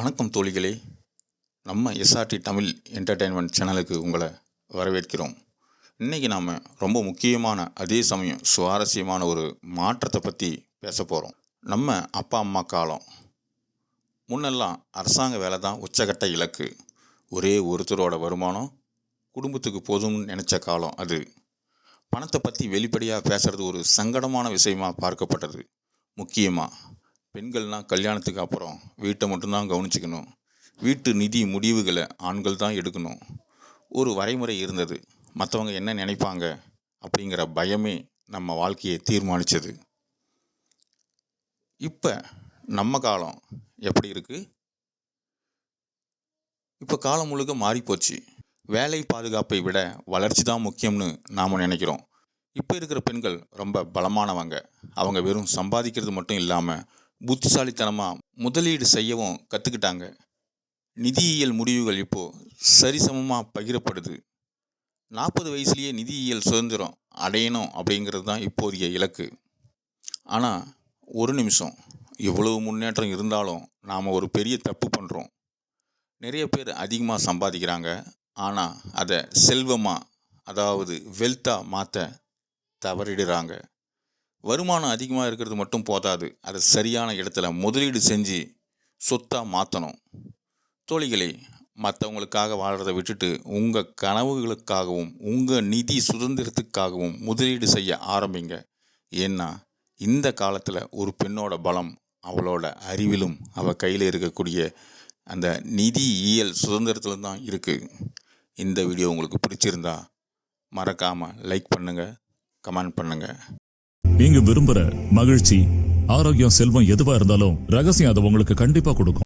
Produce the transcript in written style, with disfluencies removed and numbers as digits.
வணக்கம் தோழிகளே. நம்ம எஸ்ஆர்டி தமிழ் என்டர்டெயின்மெண்ட் சேனலுக்கு உங்களை வரவேற்கிறோம். இன்றைக்கி நாம் ரொம்ப முக்கியமான அதே சமயம் சுவாரஸ்யமான ஒரு மாற்றத்தை பற்றி பேச போகிறோம். நம்ம அப்பா அம்மா காலம் முன்னெல்லாம் அரசாங்க வேலை தான் உச்சகட்ட இலக்கு. ஒரே ஒருத்தரோட வருமானம் குடும்பத்துக்கு போதும்னு நினச்ச காலம் அது. பணத்தை பற்றி வெளிப்படையாக பேசுகிறது ஒரு சங்கடமான விஷயமாக பார்க்கப்பட்டது. முக்கியமாக பெண்கள்னால் கல்யாணத்துக்கு அப்புறம் வீட்டை மட்டும்தான் கவனிச்சிக்கணும், வீட்டு நிதி முடிவுகளை ஆண்கள் தான் எடுக்கணும். ஒரு வரைமுறை இருந்தது. மற்றவங்க என்ன நினைப்பாங்க அப்படிங்கிற பயமே நம்ம வாழ்க்கையை தீர்மானித்தது. இப்போ நம்ம காலம் எப்படி இருக்குது? இப்போ காலம் முழுக்க மாறிப்போச்சு. வேலை பாதுகாப்பை விட வளர்ச்சி தான் முக்கியம்னு நாம் நினைக்கிறோம். இப்போ இருக்கிற பெண்கள் ரொம்ப பலமானவங்க. அவங்க வெறும் சம்பாதிக்கிறது மட்டும் இல்லாமல் புத்திசாலித்தனமாக முதலீடு செய்யவும் கற்றுக்கிட்டாங்க. நிதியியல் முடிவுகள் இப்போது சரிசமமாக பகிரப்படுது. 40 வயசுலேயே நிதியியல் சுதந்திரம் அடையணும் அப்படிங்கிறது தான் இப்போதைய இலக்கு. ஆனால் ஒரு நிமிஷம், இவ்வளவு முன்னேற்றம் இருந்தாலும் நாம் ஒரு பெரிய தப்பு பண்ணுறோம். நிறைய பேர் அதிகமாக சம்பாதிக்கிறாங்க, ஆனால் அதை செல்வமாக, அதாவது வெல்த்தாக மாற்ற தவறிடுறாங்க. வருமானம் அதிகமாக இருக்கிறது மட்டும் போதாது, அதை சரியான இடத்துல முதலீடு செஞ்சு சொத்தாக மாற்றணும். தோழிகளே, மற்றவங்களுக்காக வாழ்கிறத விட்டுட்டு உங்கள் கனவுகளுக்காகவும் உங்கள் நிதி சுதந்திரத்துக்காகவும் முதலீடு செய்ய ஆரம்பிங்க. ஏன்னா இந்த காலத்தில் ஒரு பெண்ணோட பலம் அவளோட அறிவிலும் அவள் கையில் இருக்கக்கூடிய அந்த நிதியியல் சுதந்திரத்தில் தான் இருக்குது. இந்த வீடியோ உங்களுக்கு பிடிச்சிருந்தா மறக்காமல் லைக் பண்ணுங்கள், கமெண்ட் பண்ணுங்கள். நீங்க விரும்புற மகிழ்ச்சி, ஆரோக்கியம், செல்வம் எதுவா இருந்தாலும் ரகசியம் அதை உங்களுக்கு கண்டிப்பா கொடுக்கும்.